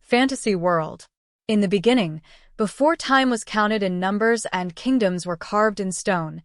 Fantasy world. In the beginning, before time was counted in numbers and kingdoms were carved in stone,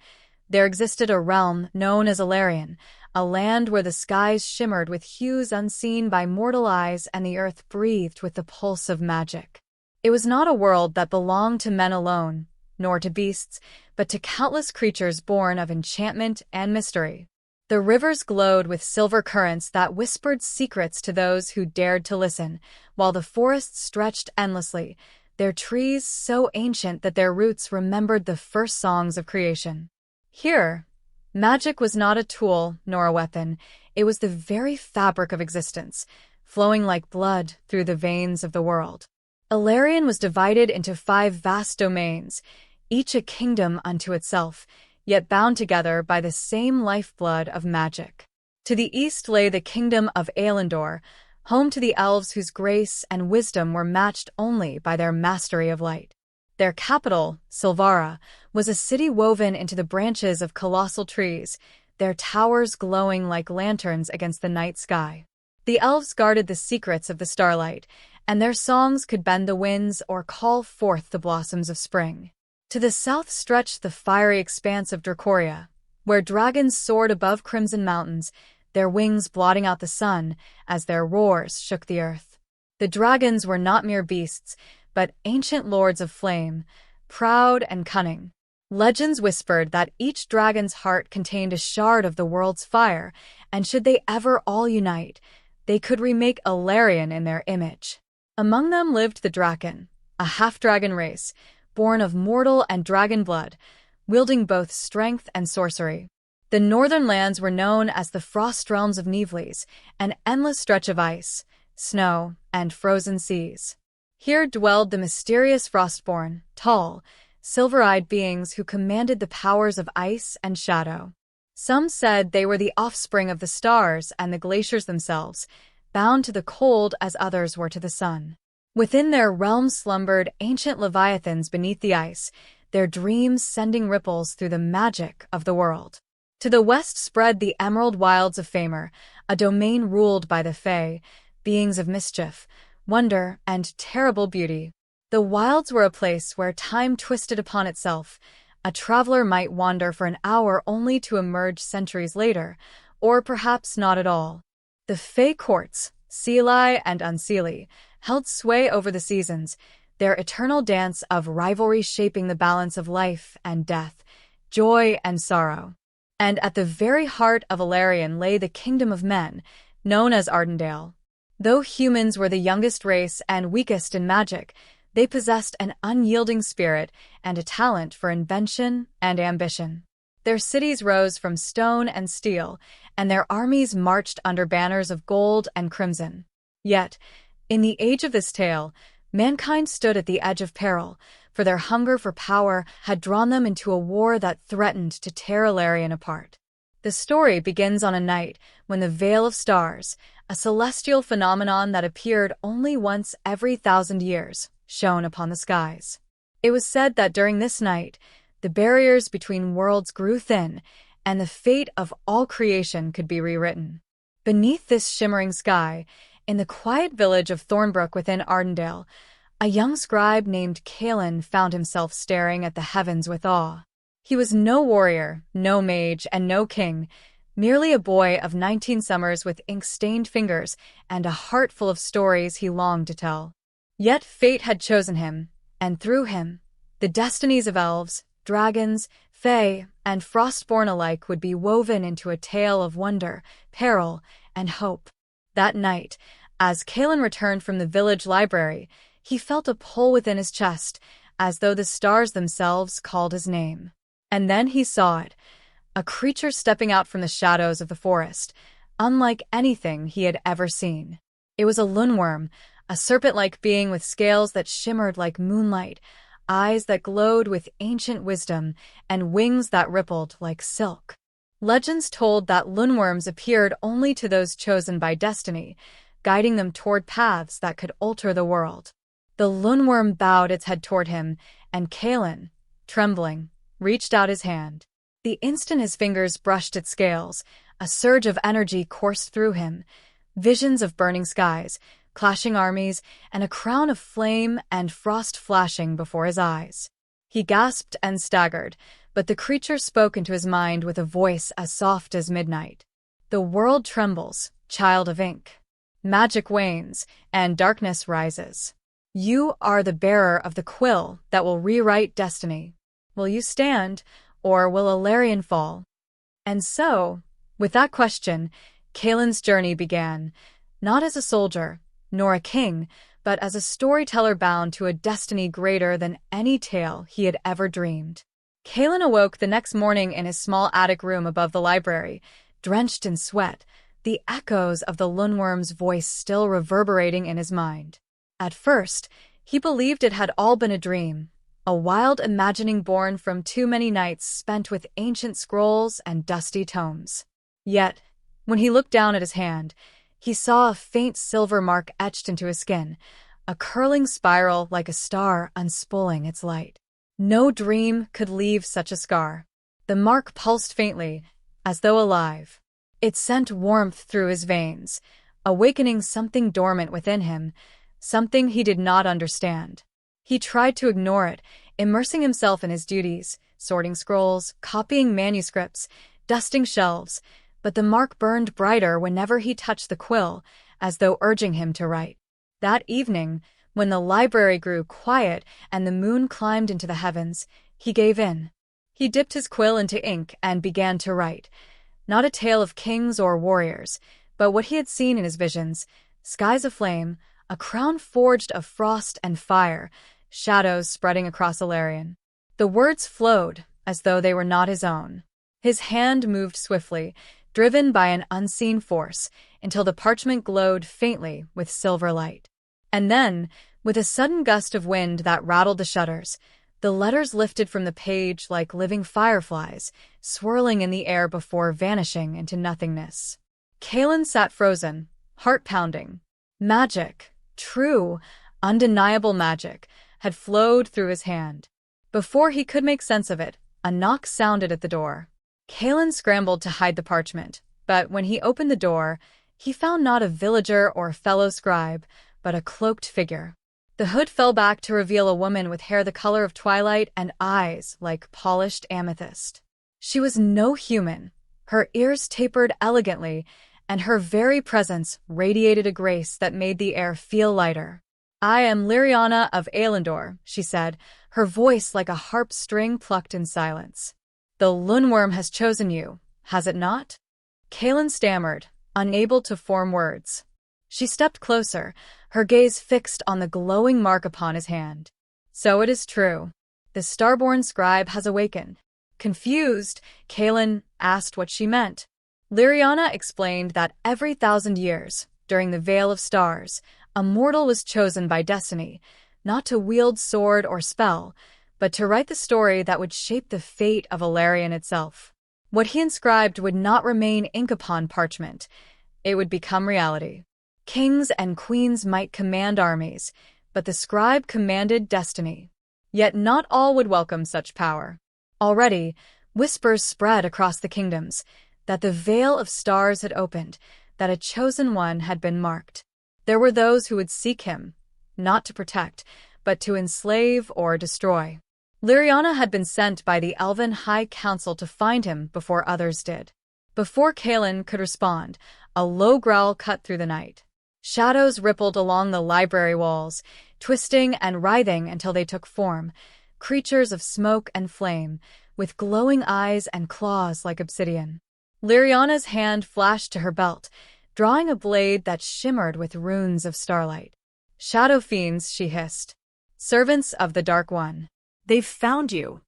there existed a realm known as Elarion, a land where the skies shimmered with hues unseen by mortal eyes and the earth breathed with the pulse of magic. It was not a world that belonged to men alone, nor to beasts, but to countless creatures born of enchantment and mystery. The rivers glowed with silver currents that whispered secrets to those who dared to listen, while the forests stretched endlessly, their trees so ancient that their roots remembered the first songs of creation. Here, magic was not a tool nor a weapon, it was the very fabric of existence, flowing like blood through the veins of the world. Elarion was divided into 5 vast domains, each a kingdom unto itself, yet bound together by the same lifeblood of magic. To the east lay the Kingdom of Aelyndor, home to the Elves whose grace and wisdom were matched only by their mastery of light. Their capital, Sylvara, was a city woven into the branches of colossal trees, their towers glowing like lanterns against the night sky. The Elves guarded the secrets of the starlight, and their songs could bend the winds or call forth the blossoms of spring. To the south stretched the fiery expanse of Dracoria, where dragons soared above crimson mountains, their wings blotting out the sun as their roars shook the earth. The dragons were not mere beasts, but ancient lords of flame, proud and cunning. Legends whispered that each dragon's heart contained a shard of the world's fire, and should they ever all unite, they could remake Elarion in their image. Among them lived the Draken, a half-dragon race, born of mortal and dragon blood, wielding both strength and sorcery. The northern lands were known as the Frost Realms of Nivelis, an endless stretch of ice, snow, and frozen seas. Here dwelled the mysterious Frostborn, tall, silver-eyed beings who commanded the powers of ice and shadow. Some said they were the offspring of the stars and the glaciers themselves, bound to the cold as others were to the sun. Within their realm slumbered ancient leviathans beneath the ice, their dreams sending ripples through the magic of the world. To the west spread the emerald wilds of Famer, a domain ruled by the Fae, beings of mischief, wonder, and terrible beauty. The wilds were a place where time twisted upon itself. A traveler might wander for an hour only to emerge centuries later, or perhaps not at all. The Fae courts, Seelie and Unseelie, held sway over the seasons, their eternal dance of rivalry shaping the balance of life and death, joy and sorrow. And at the very heart of Elarion lay the kingdom of men, known as Ardendael. Though humans were the youngest race and weakest in magic, they possessed an unyielding spirit and a talent for invention and ambition. Their cities rose from stone and steel, and their armies marched under banners of gold and crimson. Yet, in the age of this tale, mankind stood at the edge of peril, for their hunger for power had drawn them into a war that threatened to tear Elarion apart. The story begins on a night when the Veil of Stars, a celestial phenomenon that appeared only once every 1,000 years, shone upon the skies. It was said that during this night, the barriers between worlds grew thin, and the fate of all creation could be rewritten. Beneath this shimmering sky, in the quiet village of Thornbrook within Ardendael, a young scribe named Kalen found himself staring at the heavens with awe. He was no warrior, no mage, and no king, merely a boy of 19 summers with ink-stained fingers and a heart full of stories he longed to tell. Yet fate had chosen him, and through him, the destinies of elves, dragons, fae, and frostborn alike would be woven into a tale of wonder, peril, and hope. That night, as Kalen returned from the village library, he felt a pull within his chest, as though the stars themselves called his name. And then he saw it, a creature stepping out from the shadows of the forest, unlike anything he had ever seen. It was a lungworm, a serpent-like being with scales that shimmered like moonlight, eyes that glowed with ancient wisdom, and wings that rippled like silk. Legends told that lungworms appeared only to those chosen by destiny, guiding them toward paths that could alter the world. The lungworm bowed its head toward him, and Kalen, trembling, reached out his hand. The instant his fingers brushed its scales, a surge of energy coursed through him, visions of burning skies, clashing armies, and a crown of flame and frost flashing before his eyes. He gasped and staggered, but the creature spoke into his mind with a voice as soft as midnight. The world trembles, child of ink. Magic wanes, and darkness rises. You are the bearer of the quill that will rewrite destiny. Will you stand, or will Elarion fall? And so, with that question, Kaelin's journey began, not as a soldier, nor a king, but as a storyteller bound to a destiny greater than any tale he had ever dreamed. Kaelin awoke the next morning in his small attic room above the library, drenched in sweat, the echoes of the Lundworm's voice still reverberating in his mind. At first, he believed it had all been a dream, a wild imagining born from too many nights spent with ancient scrolls and dusty tomes. Yet, when he looked down at his hand, he saw a faint silver mark etched into his skin, a curling spiral like a star unspooling its light. No dream could leave such a scar. The mark pulsed faintly, as though alive. It sent warmth through his veins, awakening something dormant within him, something he did not understand. He tried to ignore it, immersing himself in his duties, sorting scrolls, copying manuscripts, dusting shelves, but the mark burned brighter whenever he touched the quill, as though urging him to write. That evening, when the library grew quiet and the moon climbed into the heavens, he gave in. He dipped his quill into ink and began to write. Not a tale of kings or warriors, but what he had seen in his visions, skies aflame, a crown forged of frost and fire, shadows spreading across Elarion. The words flowed, as though they were not his own. His hand moved swiftly, driven by an unseen force, until the parchment glowed faintly with silver light. And then, with a sudden gust of wind that rattled the shutters, the letters lifted from the page like living fireflies, swirling in the air before vanishing into nothingness. Kaelin sat frozen, heart pounding. Magic, true, undeniable magic, had flowed through his hand. Before he could make sense of it, a knock sounded at the door. Kaelin scrambled to hide the parchment, but when he opened the door, he found not a villager or fellow scribe, but a cloaked figure. The hood fell back to reveal a woman with hair the color of twilight and eyes like polished amethyst. She was no human. Her ears tapered elegantly, and her very presence radiated a grace that made the air feel lighter. "I am Liriana of Aelyndor," she said, her voice like a harp string plucked in silence. "The Lundworm has chosen you, has it not?" Kaelin stammered, unable to form words. She stepped closer, her gaze fixed on the glowing mark upon his hand. "So it is true. The starborn scribe has awakened." Confused, Kaelin asked what she meant. Liriana explained that every 1,000 years, during the Veil of Stars, a mortal was chosen by destiny, not to wield sword or spell, but to write the story that would shape the fate of Elarion itself. What he inscribed would not remain ink upon parchment. It would become reality. Kings and queens might command armies, but the scribe commanded destiny. Yet not all would welcome such power. Already, whispers spread across the kingdoms that the Veil of Stars had opened, that a chosen one had been marked. There were those who would seek him, not to protect, but to enslave or destroy. Liriana had been sent by the Elven High Council to find him before others did. Before Kaelin could respond, a low growl cut through the night. Shadows rippled along the library walls, twisting and writhing until they took form, creatures of smoke and flame, with glowing eyes and claws like obsidian. Liriana's hand flashed to her belt, drawing a blade that shimmered with runes of starlight. "Shadow fiends," she hissed. "Servants of the Dark One. They've found you."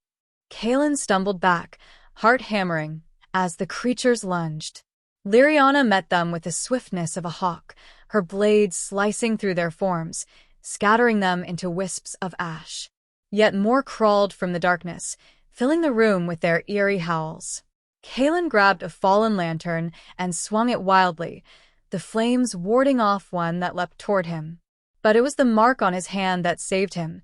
Kaelin stumbled back, heart hammering, as the creatures lunged. Liriana met them with the swiftness of a hawk, her blade slicing through their forms, scattering them into wisps of ash. Yet more crawled from the darkness, filling the room with their eerie howls. Kaelin grabbed a fallen lantern and swung it wildly, the flames warding off one that leapt toward him. But it was the mark on his hand that saved him,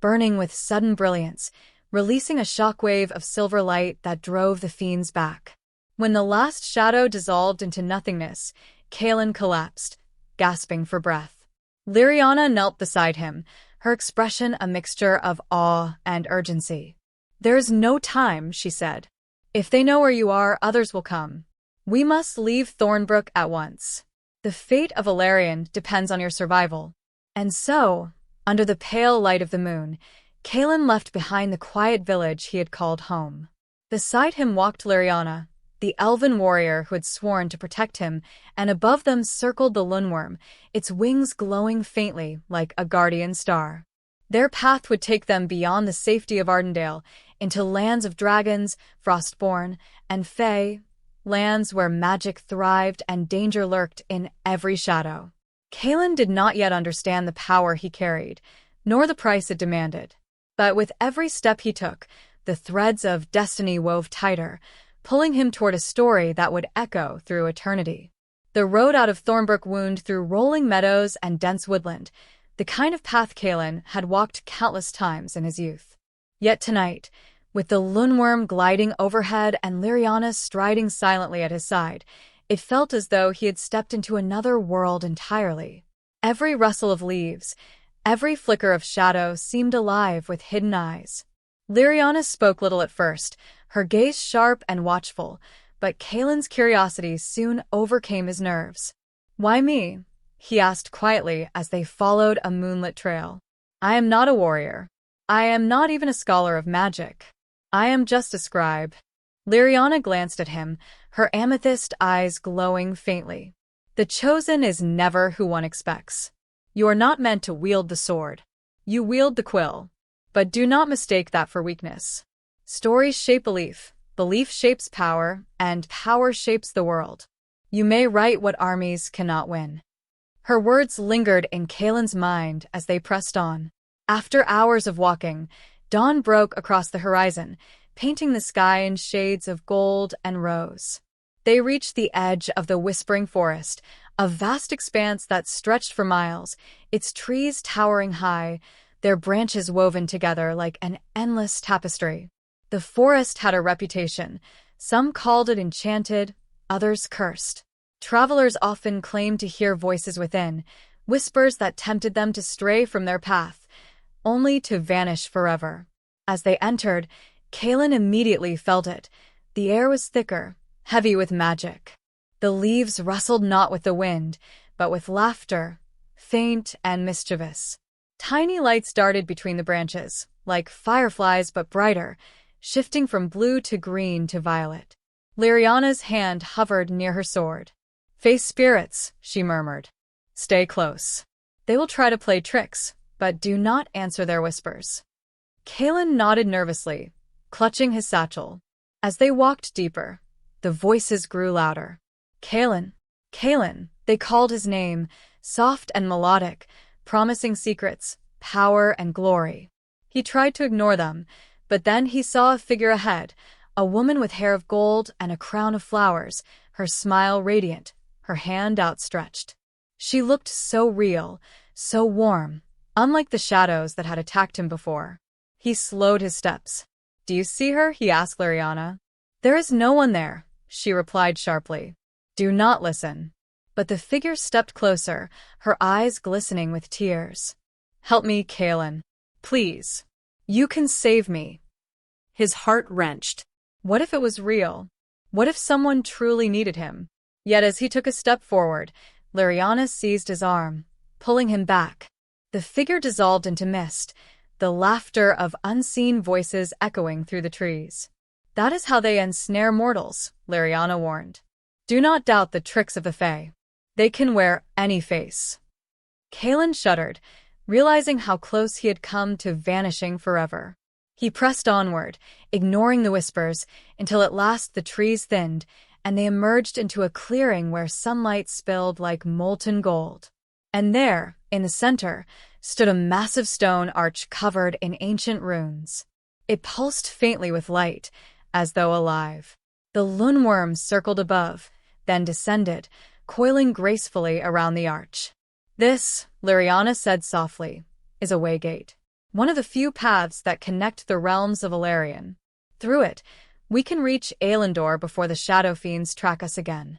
burning with sudden brilliance, releasing a shockwave of silver light that drove the fiends back. When the last shadow dissolved into nothingness, Kaelin collapsed, gasping for breath. Liriana knelt beside him, her expression a mixture of awe and urgency. "There is no time," she said. "If they know where you are, others will come. We must leave Thornbrook at once. The fate of Elarion depends on your survival." And so, under the pale light of the moon, Kaelin left behind the quiet village he had called home. Beside him walked Liriana, the elven warrior who had sworn to protect him, and above them circled the Lundworm, its wings glowing faintly like a guardian star. Their path would take them beyond the safety of Ardendael, into lands of dragons, frostborn, and fae, lands where magic thrived and danger lurked in every shadow. Kaelin did not yet understand the power he carried, nor the price it demanded. But with every step he took, the threads of destiny wove tighter, pulling him toward a story that would echo through eternity. The road out of Thornbrook wound through rolling meadows and dense woodland, the kind of path Kaelin had walked countless times in his youth. Yet tonight, with the Lundworm gliding overhead and Liriana striding silently at his side, it felt as though he had stepped into another world entirely. Every rustle of leaves, every flicker of shadow seemed alive with hidden eyes. Liriana spoke little at first, her gaze sharp and watchful, but Kaelin's curiosity soon overcame his nerves. "Why me?" he asked quietly as they followed a moonlit trail. "I am not a warrior. I am not even a scholar of magic. I am just a scribe." Liriana glanced at him, her amethyst eyes glowing faintly. "The chosen is never who one expects. You are not meant to wield the sword. You wield the quill. But do not mistake that for weakness. Stories shape belief, belief shapes power, and power shapes the world. You may write what armies cannot win." Her words lingered in Kaelin's mind as they pressed on. After hours of walking, dawn broke across the horizon, painting the sky in shades of gold and rose. They reached the edge of the Whispering Forest, a vast expanse that stretched for miles, its trees towering high, their branches woven together like an endless tapestry. The forest had a reputation. Some called it enchanted, others cursed. Travelers often claimed to hear voices within, whispers that tempted them to stray from their path, only to vanish forever. As they entered, Kaelin immediately felt it. The air was thicker, heavy with magic. The leaves rustled not with the wind, but with laughter, faint and mischievous. Tiny lights darted between the branches, like fireflies but brighter, shifting from blue to green to violet. Liriana's hand hovered near her sword. "Face spirits," she murmured. "Stay close. They will try to play tricks, but do not answer their whispers." Kaelin nodded nervously, clutching his satchel. As they walked deeper, the voices grew louder. "Kaelin, Kaelin," they called his name, soft and melodic, promising secrets, power, and glory. He tried to ignore them, but then he saw a figure ahead, a woman with hair of gold and a crown of flowers, her smile radiant, her hand outstretched. She looked so real, so warm, unlike the shadows that had attacked him before. He slowed his steps. "Do you see her?" he asked Liriana. "There is no one there," she replied sharply. "Do not listen." But the figure stepped closer, her eyes glistening with tears. "Help me, Kaelin. Please. You can save me." His heart wrenched. What if it was real? What if someone truly needed him? Yet as he took a step forward, Liriana seized his arm, pulling him back. The figure dissolved into mist, the laughter of unseen voices echoing through the trees. "That is how they ensnare mortals," Liriana warned. "Do not doubt the tricks of the fae. They can wear any face." Kaelin shuddered, realizing how close he had come to vanishing forever. He pressed onward, ignoring the whispers, until at last the trees thinned, and they emerged into a clearing where sunlight spilled like molten gold. And there, in the center, stood a massive stone arch covered in ancient runes. It pulsed faintly with light, as though alive. The Lundworm circled above, then descended, coiling gracefully around the arch. "This," Liriana said softly, "is a waygate. One of the few paths that connect the realms of Elarion. Through it, we can reach Aelyndor before the shadow fiends track us again."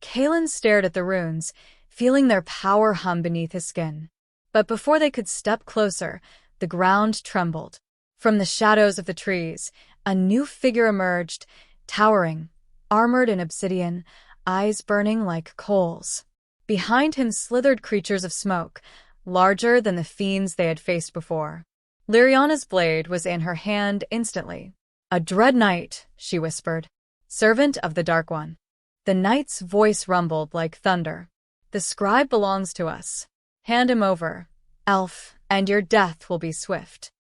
Kaelin stared at the runes, feeling their power hum beneath his skin. But before they could step closer, the ground trembled. From the shadows of the trees, a new figure emerged, towering, armored in obsidian, eyes burning like coals. Behind him slithered creatures of smoke, larger than the fiends they had faced before. Liriana's blade was in her hand instantly. "A dread knight," she whispered. "Servant of the Dark One." The knight's voice rumbled like thunder. "The scribe belongs to us. Hand him over, elf, and your death will be swift."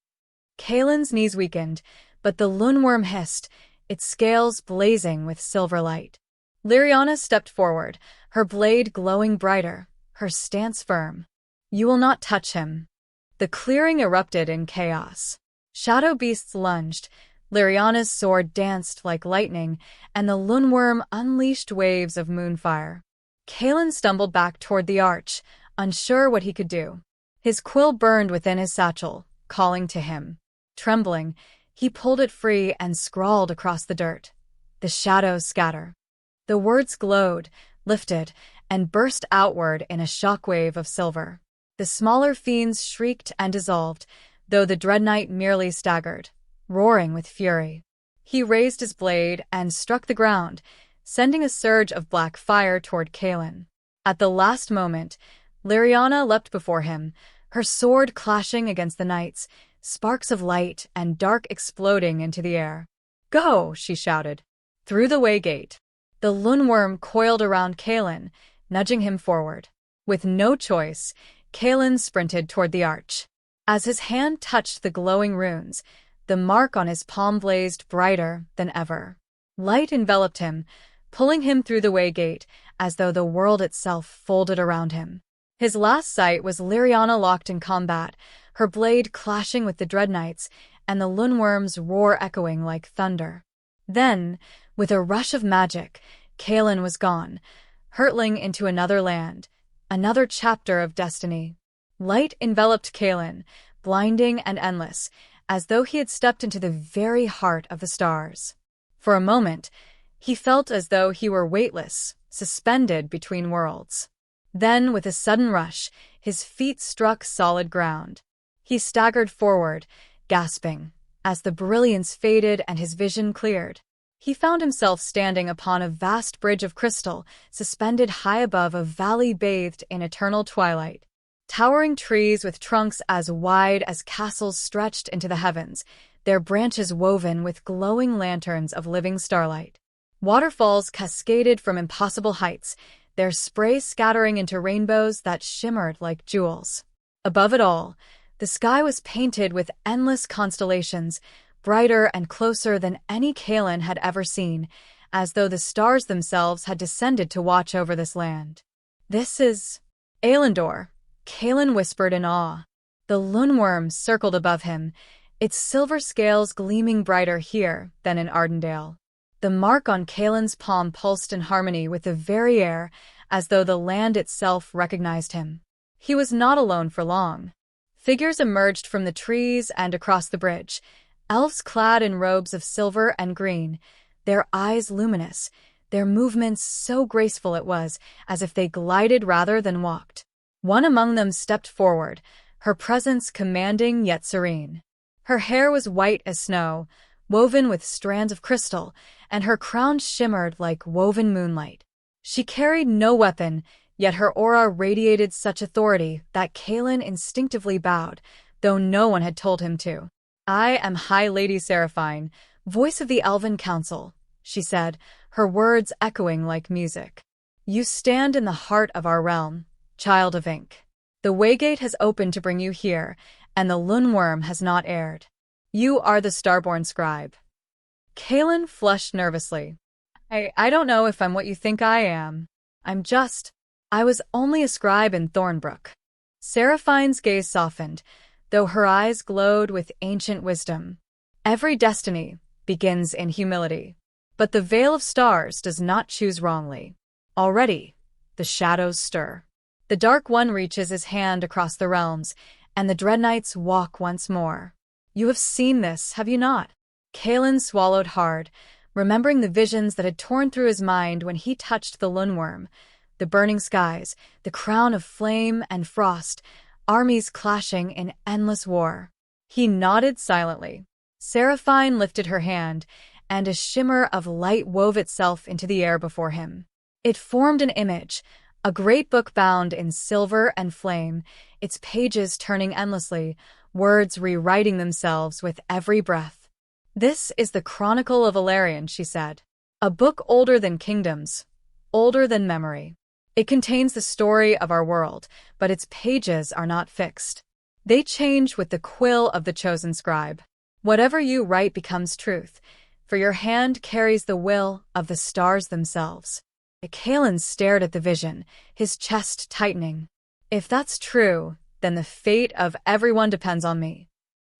Kaelin's knees weakened, but the loonworm hissed, its scales blazing with silver light. Liriana stepped forward, her blade glowing brighter, her stance firm. "You will not touch him." The clearing erupted in chaos. Shadow beasts lunged, Liriana's sword danced like lightning, and the loonworm unleashed waves of moonfire. Kaelin stumbled back toward the arch, unsure what he could do. His quill burned within his satchel, calling to him. Trembling, he pulled it free and scrawled across the dirt. "The shadows scatter." The words glowed, lifted, and burst outward in a shockwave of silver. The smaller fiends shrieked and dissolved, though the Dread Knight merely staggered, roaring with fury. He raised his blade and struck the ground, sending a surge of black fire toward Kaelin. At the last moment, Liriana leapt before him, her sword clashing against the knight's, sparks of light and dark exploding into the air. "Go!" she shouted. Through the waygate. The loonworm coiled around Kaelin, nudging him forward. With no choice, Kaelin sprinted toward the arch. As his hand touched the glowing runes, the mark on his palm blazed brighter than ever. Light enveloped him, pulling him through the waygate as though the world itself folded around him. His last sight was Liriana locked in combat, her blade clashing with the Dread Knight's, and the loonworm's roar echoing like thunder. Then, with a rush of magic, Kaelin was gone, hurtling into another land, another chapter of destiny. Light enveloped Kaelin, blinding and endless, as though he had stepped into the very heart of the stars. For a moment, he felt as though he were weightless, suspended between worlds. Then, with a sudden rush, his feet struck solid ground. He staggered forward, gasping, as the brilliance faded and his vision cleared. He found himself standing upon a vast bridge of crystal, suspended high above a valley bathed in eternal twilight. Towering trees with trunks as wide as castles stretched into the heavens, their branches woven with glowing lanterns of living starlight. Waterfalls cascaded from impossible heights, their spray scattering into rainbows that shimmered like jewels. Above it all, the sky was painted with endless constellations, brighter and closer than any Kaelin had ever seen, as though the stars themselves had descended to watch over this land. "This is Aelyndor," Kaelin whispered in awe. The loonworm circled above him, its silver scales gleaming brighter here than in Ardendael. The mark on Kaelin's palm pulsed in harmony with the very air, as though the land itself recognized him. He was not alone for long. Figures emerged from the trees and across the bridge, elves clad in robes of silver and green, their eyes luminous, their movements so graceful it was as if they glided rather than walked. One among them stepped forward, her presence commanding yet serene. Her hair was white as snow, woven with strands of crystal, and her crown shimmered like woven moonlight. She carried no weapon, yet her aura radiated such authority that Kaelin instinctively bowed, though no one had told him to. "I am High Lady Seraphine, voice of the Elven Council," she said, her words echoing like music. "You stand in the heart of our realm, child of ink. The waygate has opened to bring you here, and the loonworm has not erred. You are the starborn scribe." Kaelin flushed nervously. I don't know if I'm what you think I am. I was only a scribe in Thornbrook." Seraphine's gaze softened, though her eyes glowed with ancient wisdom. "Every destiny begins in humility, but the Veil of Stars does not choose wrongly. Already, the shadows stir. The Dark One reaches his hand across the realms, and the Dread Knights walk once more. You have seen this, have you not?" Kaelin swallowed hard, remembering the visions that had torn through his mind when he touched the loonworm, the burning skies, the crown of flame and frost, armies clashing in endless war. He nodded silently. Seraphine lifted her hand, and a shimmer of light wove itself into the air before him. It formed an image, a great book bound in silver and flame, its pages turning endlessly, words rewriting themselves with every breath. "This is the Chronicle of Elarion," she said. "A book older than kingdoms, older than memory. It contains the story of our world, but its pages are not fixed. They change with the quill of the chosen scribe. Whatever you write becomes truth, for your hand carries the will of the stars themselves." Kaelin stared at the vision, his chest tightening. "If that's true, then the fate of everyone depends on me."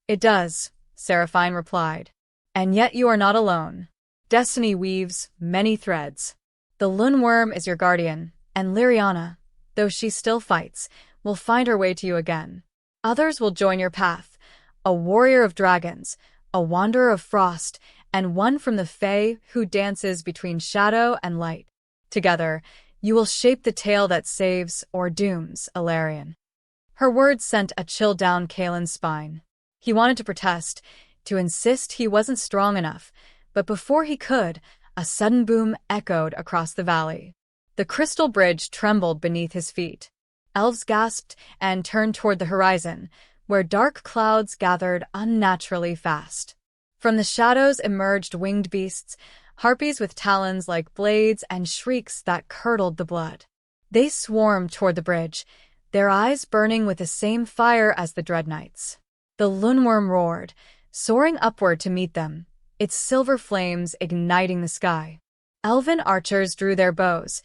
"It does," Seraphine replied. "And yet you are not alone. Destiny weaves many threads. The Lundworm is your guardian, and Liriana, though she still fights, will find her way to you again. Others will join your path, a warrior of dragons, a wanderer of frost, and one from the Fae who dances between shadow and light. Together, you will shape the tale that saves or dooms Elarion." Her words sent a chill down Kaelin's spine. He wanted to protest, to insist he wasn't strong enough, but before he could, a sudden boom echoed across the valley. The crystal bridge trembled beneath his feet. Elves gasped and turned toward the horizon, where dark clouds gathered unnaturally fast. From the shadows emerged winged beasts, harpies with talons like blades and shrieks that curdled the blood. They swarmed toward the bridge, their eyes burning with the same fire as the Dread Knights. The Lundworm roared, soaring upward to meet them, its silver flames igniting the sky. Elven archers drew their bows,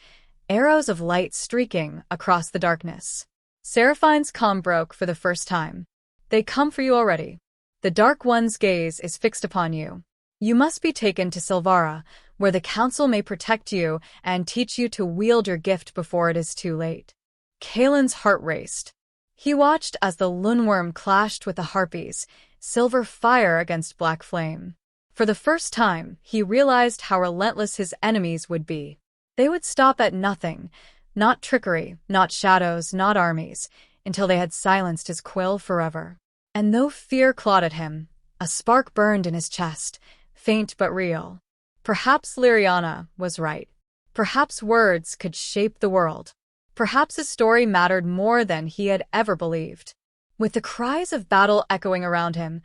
arrows of light streaking across the darkness. Seraphine's calm broke for the first time. "They come for you already. The Dark One's gaze is fixed upon you. You must be taken to Sylvara, where the Council may protect you and teach you to wield your gift before it is too late." Kaelin's heart raced. He watched as the Lundworm clashed with the harpies, silver fire against black flame. For the first time, he realized how relentless his enemies would be. They would stop at nothing, not trickery, not shadows, not armies, until they had silenced his quill forever. And though fear clawed at him, a spark burned in his chest, faint but real. Perhaps Liriana was right. Perhaps words could shape the world. Perhaps his story mattered more than he had ever believed. With the cries of battle echoing around him,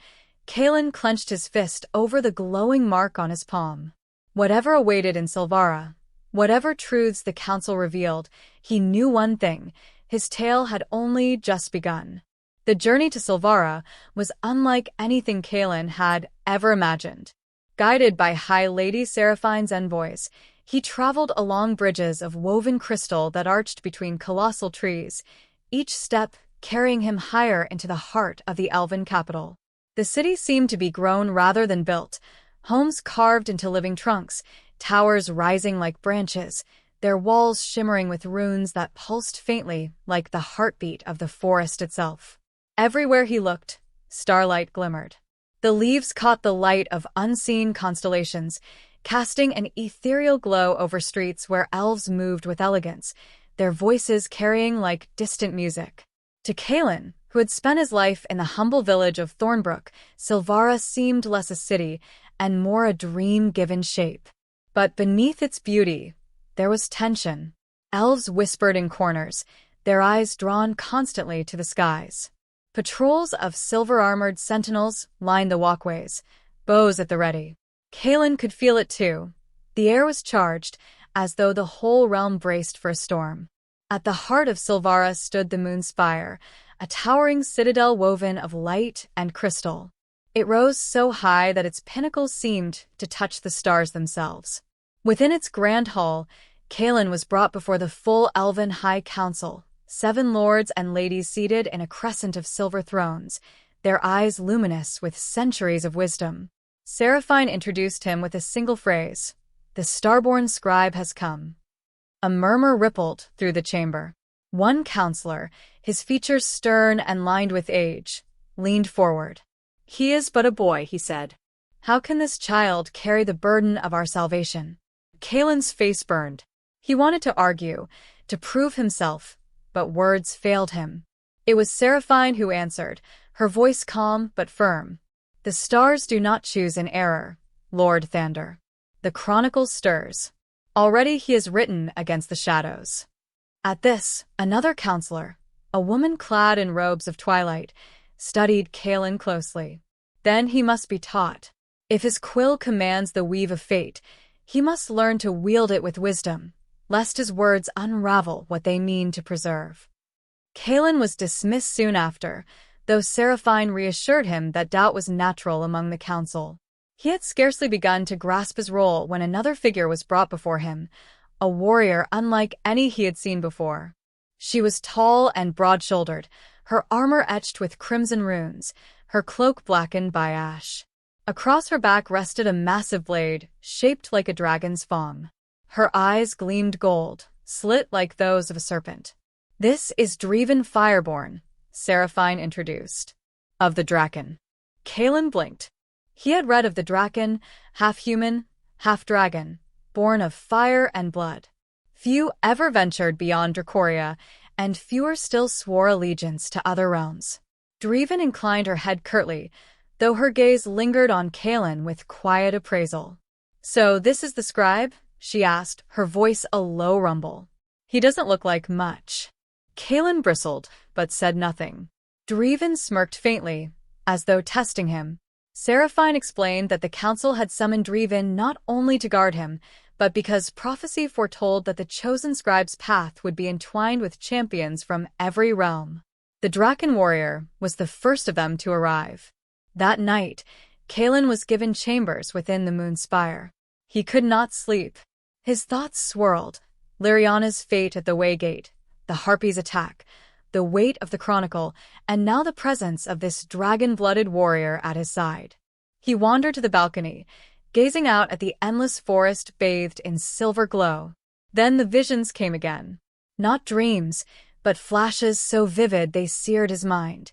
Kaelin clenched his fist over the glowing mark on his palm. Whatever awaited in Sylvara, whatever truths the Council revealed, he knew one thing: his tale had only just begun. The journey to Sylvara was unlike anything Kaelin had ever imagined. Guided by High Lady Seraphine's envoys, he traveled along bridges of woven crystal that arched between colossal trees, each step carrying him higher into the heart of the elven capital. The city seemed to be grown rather than built, homes carved into living trunks, towers rising like branches, their walls shimmering with runes that pulsed faintly like the heartbeat of the forest itself. Everywhere he looked, starlight glimmered. The leaves caught the light of unseen constellations, casting an ethereal glow over streets where elves moved with elegance, their voices carrying like distant music. To Kaelin, who had spent his life in the humble village of Thornbrook, Sylvara seemed less a city and more a dream given shape. But beneath its beauty, there was tension. Elves whispered in corners, their eyes drawn constantly to the skies. Patrols of silver-armored sentinels lined the walkways, bows at the ready. Kaelin could feel it too. The air was charged, as though the whole realm braced for a storm. At the heart of Sylvara stood the moon spire, a towering citadel woven of light and crystal. It rose so high that its pinnacles seemed to touch the stars themselves. Within its grand hall, Kaelin was brought before the full elven high council, 7 lords and ladies seated in a crescent of silver thrones, their eyes luminous with centuries of wisdom. Seraphine introduced him with a single phrase: "The starborn scribe has come." A murmur rippled through the chamber. One counselor, his features stern and lined with age, leaned forward. "He is but a boy," he said. "How can this child carry the burden of our salvation?" Kaelin's face burned. He wanted to argue, to prove himself, but words failed him. It was Seraphine who answered, her voice calm but firm. The stars do not choose in error, Lord Thander. The chronicle stirs. Already he is written against the shadows. At this, another counselor, a woman clad in robes of twilight, studied Kaelin closely. Then he must be taught. If his quill commands the weave of fate, he must learn to wield it with wisdom, lest his words unravel what they mean to preserve. Kaelin was dismissed soon after, though Seraphine reassured him that doubt was natural among the council. He had scarcely begun to grasp his role when another figure was brought before him, a warrior unlike any he had seen before. She was tall and broad-shouldered, her armor etched with crimson runes, her cloak blackened by ash. Across her back rested a massive blade, shaped like a dragon's fang. Her eyes gleamed gold, slit like those of a serpent. "This is Driven Fireborn," Seraphine introduced. "Of the Draken." Kaelin blinked. He had read of the Draken, half human, half dragon, born of fire and blood. Few ever ventured beyond Dracoria, and fewer still swore allegiance to other realms. Driven inclined her head curtly, though her gaze lingered on Kaelin with quiet appraisal. "So this is the scribe?" she asked, her voice a low rumble. "He doesn't look like much." Kaelin bristled, but said nothing. Driven smirked faintly, as though testing him. Seraphine explained that the council had summoned Driven not only to guard him, but because prophecy foretold that the chosen scribe's path would be entwined with champions from every realm. The Draken warrior was the first of them to arrive. That night, Kaelin was given chambers within the moon spire. He could not sleep. His thoughts swirled. Liriana's fate at the Waygate, the Harpy's attack, the weight of the Chronicle, and now the presence of this dragon-blooded warrior at his side. He wandered to the balcony, gazing out at the endless forest bathed in silver glow. Then the visions came again. Not dreams, but flashes so vivid they seared his mind.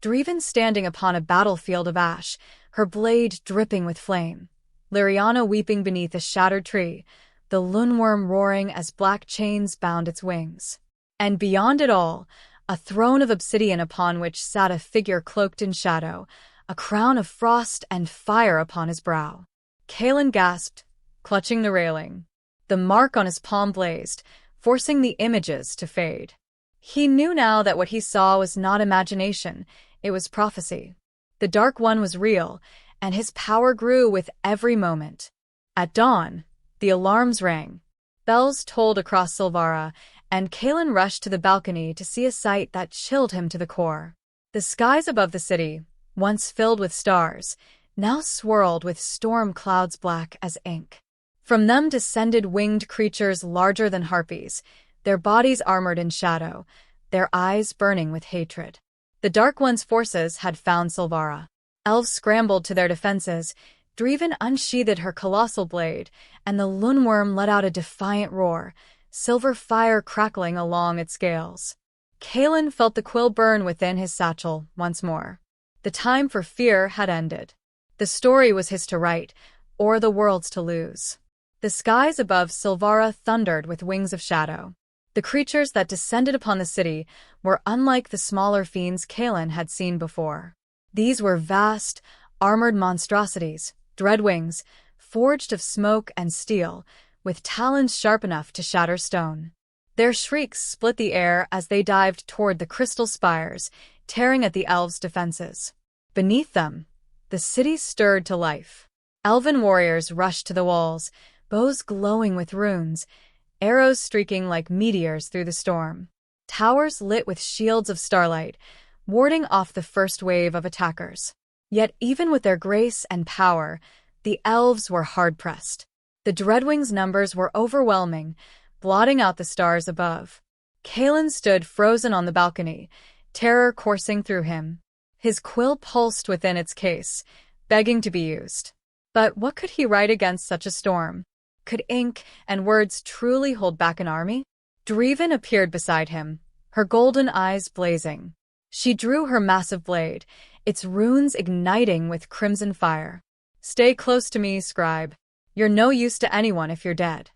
Driven standing upon a battlefield of ash, her blade dripping with flame. Liriana weeping beneath a shattered tree, the loonworm roaring as black chains bound its wings. And beyond it all, a throne of obsidian upon which sat a figure cloaked in shadow, a crown of frost and fire upon his brow. Kaelin gasped, clutching the railing. The mark on his palm blazed, forcing the images to fade. He knew now that what he saw was not imagination, it was prophecy. The Dark One was real, and his power grew with every moment. At dawn, the alarms rang. Bells tolled across Sylvara, and Kaelin rushed to the balcony to see a sight that chilled him to the core. The skies above the city, once filled with stars, now swirled with storm clouds black as ink. From them descended winged creatures larger than harpies, their bodies armored in shadow, their eyes burning with hatred. The Dark One's forces had found Sylvara. Elves scrambled to their defenses, Driven unsheathed her colossal blade, and the loonworm let out a defiant roar, silver fire crackling along its scales. Kaelin felt the quill burn within his satchel once more. The time for fear had ended. The story was his to write, or the world's to lose. The skies above Sylvara thundered with wings of shadow. The creatures that descended upon the city were unlike the smaller fiends Kaelin had seen before. These were vast, armored monstrosities, dreadwings, forged of smoke and steel, with talons sharp enough to shatter stone. Their shrieks split the air as they dived toward the crystal spires, tearing at the elves' defenses. Beneath them, the city stirred to life. Elven warriors rushed to the walls, bows glowing with runes, arrows streaking like meteors through the storm. Towers lit with shields of starlight, warding off the first wave of attackers. Yet even with their grace and power, the elves were hard-pressed. The Dreadwings' numbers were overwhelming, blotting out the stars above. Kaelin stood frozen on the balcony, terror coursing through him. His quill pulsed within its case, begging to be used. But what could he write against such a storm? Could ink and words truly hold back an army? Driven appeared beside him, her golden eyes blazing. She drew her massive blade, its runes igniting with crimson fire. "Stay close to me, scribe. You're no use to anyone if you're dead."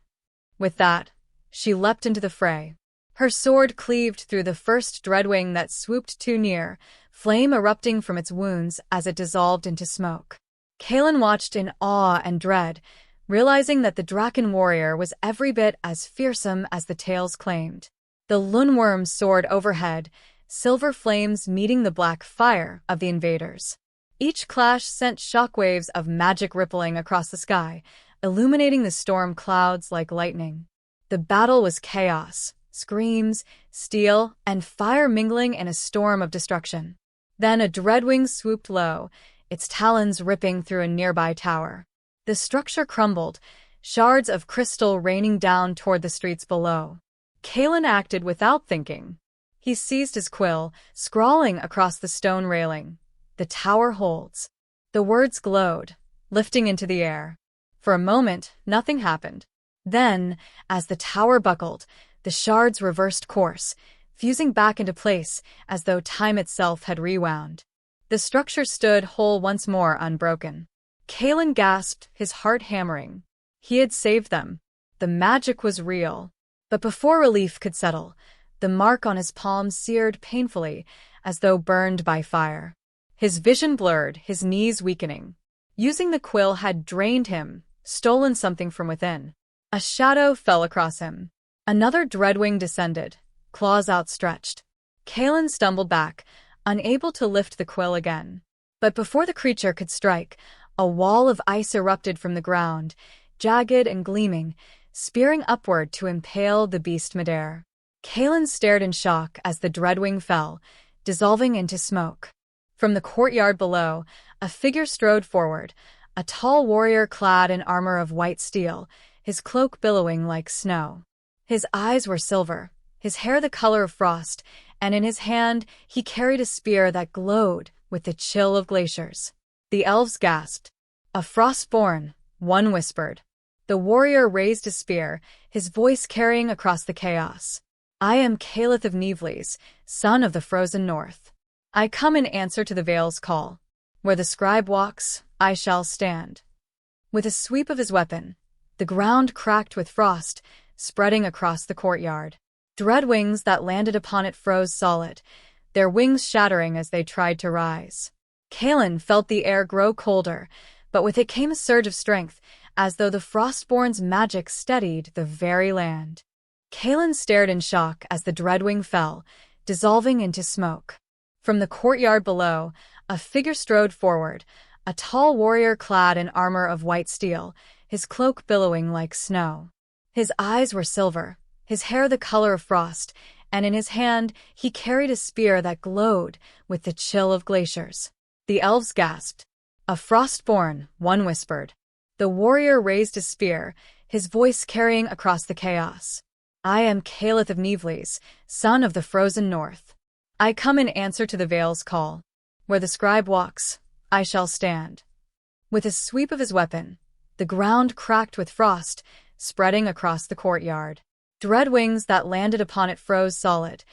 With that, she leapt into the fray. Her sword cleaved through the first dreadwing that swooped too near, flame erupting from its wounds as it dissolved into smoke. Kaelin watched in awe and dread, realizing that the Draken warrior was every bit as fearsome as the tales claimed. The Lundworm soared overhead, silver flames meeting the black fire of the invaders. Each clash sent shockwaves of magic rippling across the sky, illuminating the storm clouds like lightning. The battle was chaos, screams, steel, and fire mingling in a storm of destruction. Then a dreadwing swooped low, its talons ripping through a nearby tower. The structure crumbled, shards of crystal raining down toward the streets below. Kaelin acted without thinking. He seized his quill, scrawling across the stone railing. "The tower holds." The words glowed, lifting into the air. For a moment, nothing happened. Then, as the tower buckled, the shards reversed course, fusing back into place as though time itself had rewound. The structure stood whole once more, unbroken. Kaelin gasped, his heart hammering. He had saved them. The magic was real. But before relief could settle, the mark on his palm seared painfully, as though burned by fire. His vision blurred, his knees weakening. Using the quill had drained him, stolen something from within. A shadow fell across him. Another dreadwing descended, claws outstretched. Kaelin stumbled back, unable to lift the quill again. But before the creature could strike, a wall of ice erupted from the ground, jagged and gleaming, spearing upward to impale the beast midair. Kaelin stared in shock as the dreadwing fell, dissolving into smoke. From the courtyard below, a figure strode forward, a tall warrior clad in armor of white steel, his cloak billowing like snow. His eyes were silver, his hair the color of frost, and in his hand he carried a spear that glowed with the chill of glaciers. The elves gasped. "A frostborn," one whispered. The warrior raised a spear, his voice carrying across the chaos. "I am Calith of Nevles, son of the frozen north. I come in answer to the Vale's call. Where the scribe walks, I shall stand." With a sweep of his weapon, the ground cracked with frost, spreading across the courtyard. Dreadwings that landed upon it froze solid, their wings shattering as they tried to rise. Kaelin felt the air grow colder, but with it came a surge of strength, as though the Frostborn's magic steadied the very land. Kaelin stared in shock as the dreadwing fell, dissolving into smoke. From the courtyard below, a figure strode forward, a tall warrior clad in armor of white steel, his cloak billowing like snow. His eyes were silver, his hair the color of frost, and in his hand he carried a spear that glowed with the chill of glaciers. The elves gasped. "A frostborn," one whispered. The warrior raised a spear, his voice carrying across the chaos. "I am Calith of Nevles, son of the frozen north. I come in answer to the Vale's call. Where the scribe walks, I shall stand." With a sweep of his weapon, the ground cracked with frost, spreading across the courtyard. Dreadwings that landed upon it froze solid,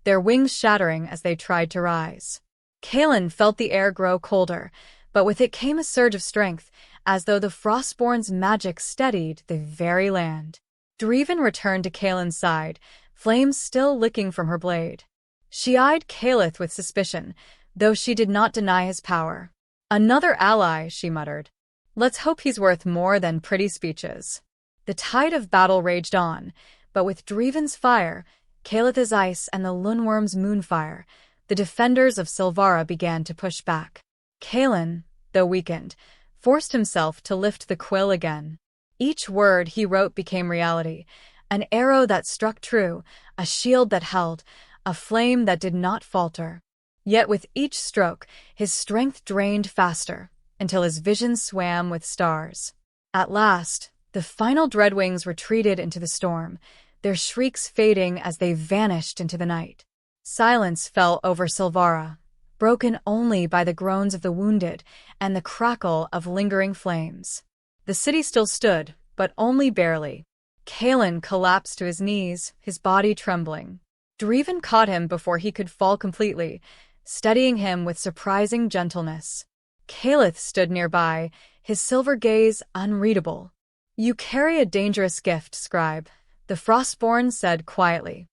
their wings shattering as they tried to rise. Kaelin felt the air grow colder, but with it came a surge of strength, as though the Frostborn's magic steadied the very land. Dreven returned to Kaelin's side, flames still licking from her blade. She eyed Calith with suspicion, though she did not deny his power. "Another ally," she muttered. "Let's hope he's worth more than pretty speeches." The tide of battle raged on, but with Dreven's fire, Calith's ice, and the Lundworm's moonfire, the defenders of Sylvara began to push back. Kaelin, though weakened, forced himself to lift the quill again. Each word he wrote became reality, an arrow that struck true, a shield that held, a flame that did not falter. Yet with each stroke, his strength drained faster, until his vision swam with stars. At last, the final dreadwings retreated into the storm, their shrieks fading as they vanished into the night. Silence fell over Sylvara, broken only by the groans of the wounded and the crackle of lingering flames. The city still stood, but only barely. Kaelin collapsed to his knees, his body trembling. Dreven caught him before he could fall completely, steadying him with surprising gentleness. Calith stood nearby, his silver gaze unreadable. "You carry a dangerous gift, scribe," the Frostborn said quietly.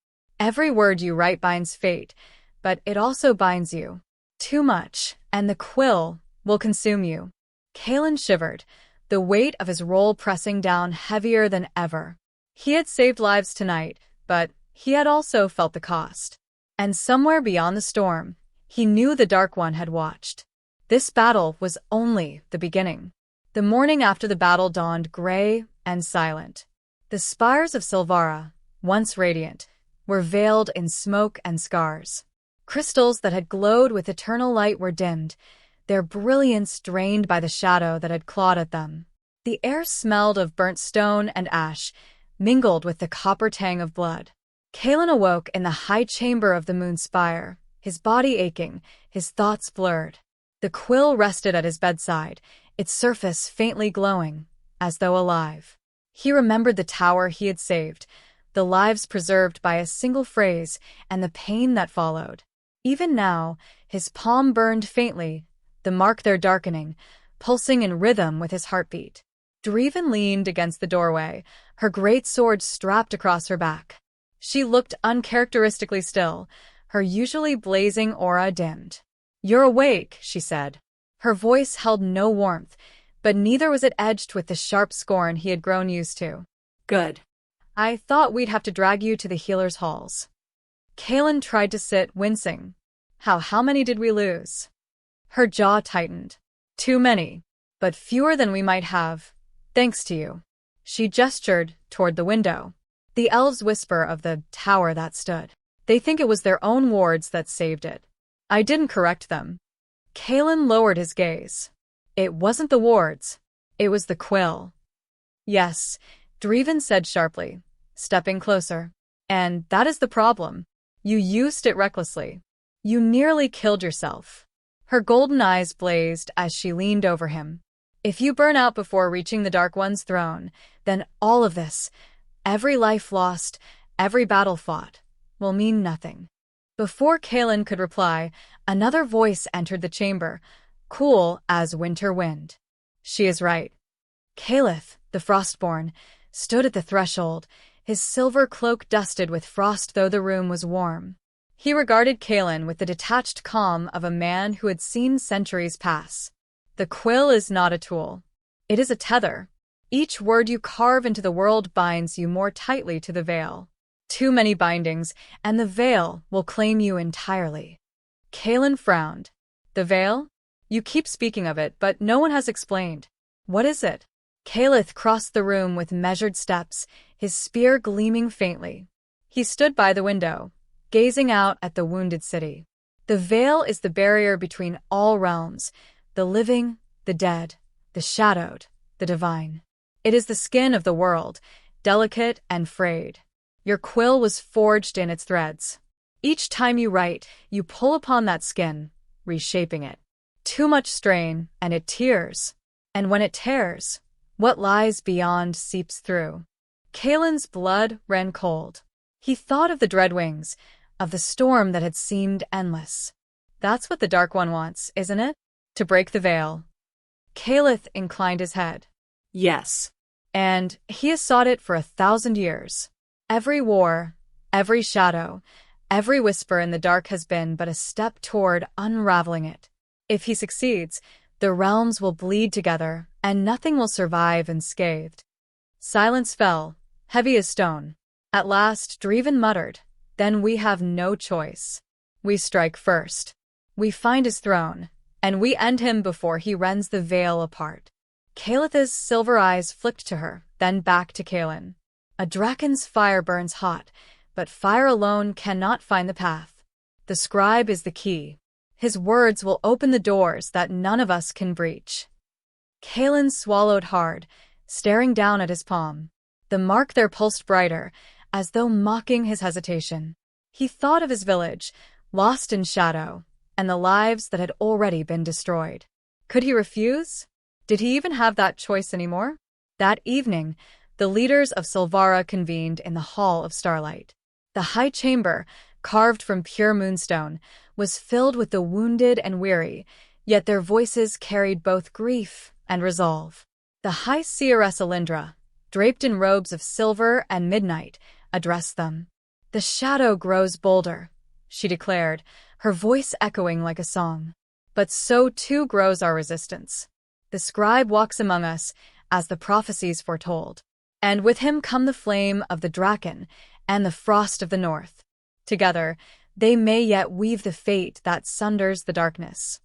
Every word you write binds fate, but it also binds you. Too much, and the quill will consume you. Kalen shivered, the weight of his role pressing down heavier than ever. He had saved lives tonight, but he had also felt the cost. And somewhere beyond the storm, he knew the Dark One had watched. This battle was only the beginning. The morning after the battle dawned gray and silent. The spires of Sylvara, once radiant, were veiled in smoke and scars. Crystals that had glowed with eternal light were dimmed, their brilliance drained by the shadow that had clawed at them. The air smelled of burnt stone and ash, mingled with the copper tang of blood. Kalen awoke in the high chamber of the moon spire, his body aching, his thoughts blurred. The quill rested at his bedside, its surface faintly glowing, as though alive. He remembered the tower he had saved, the lives preserved by a single phrase, and the pain that followed. Even now, his palm burned faintly, the mark there darkening, pulsing in rhythm with his heartbeat. Driven leaned against the doorway, her great sword strapped across her back. She looked uncharacteristically still, her usually blazing aura dimmed. "You're awake," she said. Her voice held no warmth, but neither was it edged with the sharp scorn he had grown used to. "Good. I thought we'd have to drag you to the healer's halls." Kalen tried to sit, wincing. How many did we lose?" Her jaw tightened. "Too many, but fewer than we might have, thanks to you." She gestured toward the window. The elves whisper of the tower that stood. They think it was their own wards that saved it. I didn't correct them. Kalen lowered his gaze. It wasn't the wards. It was the quill. "Yes," Driven said sharply, stepping closer. "And that is the problem. You used it recklessly. You nearly killed yourself." Her golden eyes blazed as she leaned over him. "If you burn out before reaching the Dark One's throne, then all of this, every life lost, every battle fought, will mean nothing." Before Kalen could reply, another voice entered the chamber, cool as winter wind. "She is right." Calith, the Frostborn, stood at the threshold, his silver cloak dusted with frost though the room was warm. He regarded Kalen with the detached calm of a man who had seen centuries pass. "The quill is not a tool. It is a tether. Each word you carve into the world binds you more tightly to the veil. Too many bindings, and the veil will claim you entirely." Kalen frowned. "The veil? You keep speaking of it, but no one has explained. What is it?" Calith crossed the room with measured steps, his spear gleaming faintly. He stood by the window, gazing out at the wounded city. "The veil is the barrier between all realms, the living, the dead, the shadowed, the divine. It is the skin of the world, delicate and frayed. Your quill was forged in its threads. Each time you write, you pull upon that skin, reshaping it. Too much strain, and it tears. And when it tears, what lies beyond seeps through." Kalen's blood ran cold. He thought of the Dreadwings, of the storm that had seemed endless. "That's what the Dark One wants, isn't it? To break the veil." Calith inclined his head. "Yes. And he has sought it for 1,000 years. Every war, every shadow, every whisper in the dark has been but a step toward unraveling it. If he succeeds, the realms will bleed together, and nothing will survive unscathed." Silence fell, heavy as stone. At last, Driven muttered, "Then we have no choice. We strike first. We find his throne, and we end him before he rends the veil apart." Calith's silver eyes flicked to her, then back to Kalen. "A draken's fire burns hot, but fire alone cannot find the path. The scribe is the key. His words will open the doors that none of us can breach." Kalen swallowed hard, staring down at his palm. The mark there pulsed brighter, as though mocking his hesitation. He thought of his village, lost in shadow, and the lives that had already been destroyed. Could he refuse? Did he even have that choice anymore? That evening, the leaders of Sylvara convened in the Hall of Starlight. The high chamber, carved from pure moonstone, was filled with the wounded and weary, yet their voices carried both grief and resolve. The High Seeress Aelyndor, draped in robes of silver and midnight, addressed them. "The shadow grows bolder," she declared, her voice echoing like a song. "But so too grows our resistance. The scribe walks among us, as the prophecies foretold, and with him come the flame of the Draken and the frost of the north. Together, they may yet weave the fate that sunders the darkness."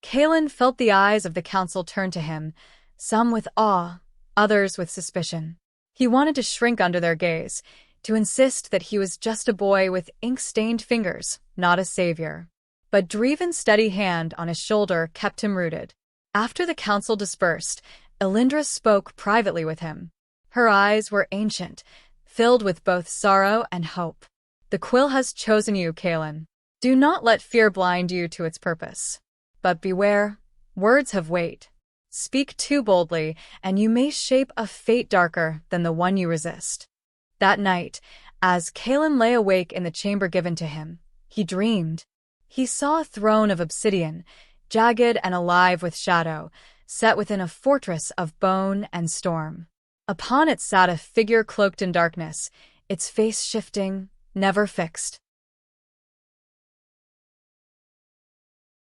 Kaelin felt the eyes of the council turn to him, some with awe, others with suspicion. He wanted to shrink under their gaze, to insist that he was just a boy with ink-stained fingers, not a savior. But Dreven's steady hand on his shoulder kept him rooted. After the council dispersed, Aelyndor spoke privately with him. Her eyes were ancient, filled with both sorrow and hope. "The quill has chosen you, Kaelin. Do not let fear blind you to its purpose. But beware, words have weight. Speak too boldly, and you may shape a fate darker than the one you resist." That night, as Kaelin lay awake in the chamber given to him, he dreamed. He saw a throne of obsidian, jagged and alive with shadow, set within a fortress of bone and storm. Upon it sat a figure cloaked in darkness, its face shifting, never fixed.